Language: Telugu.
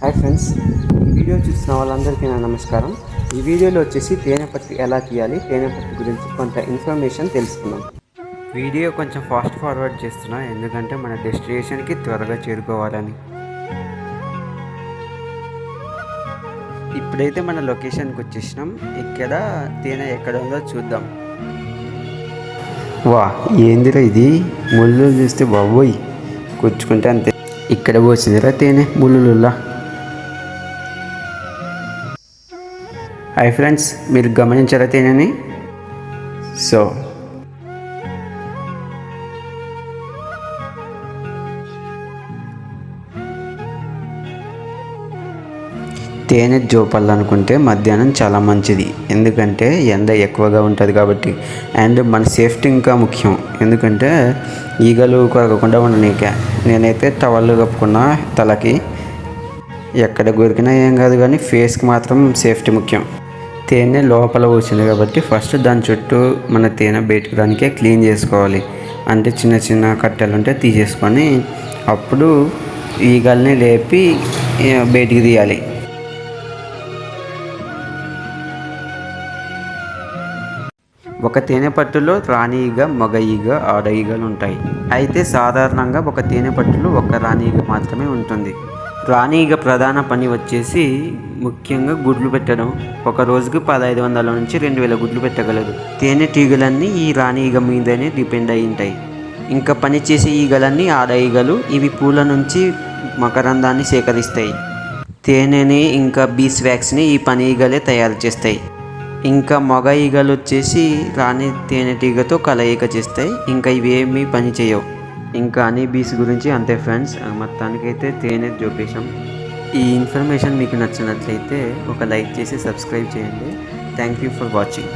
హాయ్ ఫ్రెండ్స్, ఈ వీడియో చూసిన వాళ్ళందరికీ నా నమస్కారం. ఈ వీడియోలో వచ్చేసి తేనె పట్టు ఎలా తీయాలి, తేనె పట్టు గురించి కొంత ఇన్ఫర్మేషన్ తెలుసుకుందాం. వీడియో కొంచెం ఫాస్ట్ ఫార్వర్డ్ చేస్తున్నా, ఎందుకంటే మన డెస్టినేషన్కి త్వరగా చేరుకోవాలని. ఇప్పుడైతే మన లొకేషన్కి వచ్చేసినాం. ఇక్కడ తేనె ఎక్కడ ఉందో చూద్దాం. వా, ఏందిరా ఇది, ముళ్ళు చూస్తే బాబోయ్ కూర్చుకుంటే అంతే. ఇక్కడ పోసిందిరా తేనె ముళ్ళులా. హాయ్ ఫ్రెండ్స్, మీరు గమనించారా తేనెని? సో తేనె జోపాలనుకుంటే మధ్యాహ్నం చాలా మంచిది, ఎందుకంటే ఎండ ఎక్కువగా ఉంటుంది కాబట్టి. అండ్ మన సేఫ్టీ ఇంకా ముఖ్యం, ఎందుకంటే ఈగలు కొరకకుండా ఉండనీక. నేనైతే టవల్ కప్పుకున్నా తలకి. ఎక్కడ కొరికినా ఏం కాదు, కానీ ఫేస్కి మాత్రం సేఫ్టీ ముఖ్యం. తేనె లోపల పోసింది కాబట్టి ఫస్ట్ దాని చుట్టూ మన తేనె బయటకు రానికే క్లీన్ చేసుకోవాలి. అంటే చిన్న చిన్న కట్టెలు ఉంటే తీసేసుకొని అప్పుడు ఈగల్ని లేపి బయటికి తీయాలి. ఒక తేనె పట్టులో రాణి ఈగ, మగ ఈగ, ఆడ ఈగలు ఉంటాయి. అయితే సాధారణంగా ఒక తేనె పట్టులో ఒక రాణి ఈగ మాత్రమే ఉంటుంది. రాణి ఈగ ప్రధాన పని వచ్చేసి ముఖ్యంగా గుడ్లు పెట్టడం. ఒక రోజుకి 1500 నుంచి 2000 గుడ్లు పెట్టగలదు. తేనెటీగలన్నీ ఈ రాణి ఈగ మీదనే డిపెండ్ అయి ఉంటాయి. ఇంకా పనిచేసే ఈగలన్నీ ఆడ ఈగలు. ఇవి పూల నుంచి మకరందాన్ని సేకరిస్తాయి. తేనెని ఇంకా బీస్ వ్యాక్స్ని ఈ పని ఈగలే తయారు చేస్తాయి. ఇంకా మగ ఈగలు వచ్చేసి రాణి తేనెటీగతో కలయిక చేస్తాయి. ఇంకా ఇవేమీ పని చేయవు. ఇంకా హనీ బీస్ గురించి అంతే ఫ్రెండ్స్. మొత్తానికైతే తేనె జోపేశాం. ఈ ఇన్ఫర్మేషన్ మీకు నచ్చినట్లయితే ఒక లైక్ చేసి సబ్స్క్రైబ్ చేయండి. Thank you for watching.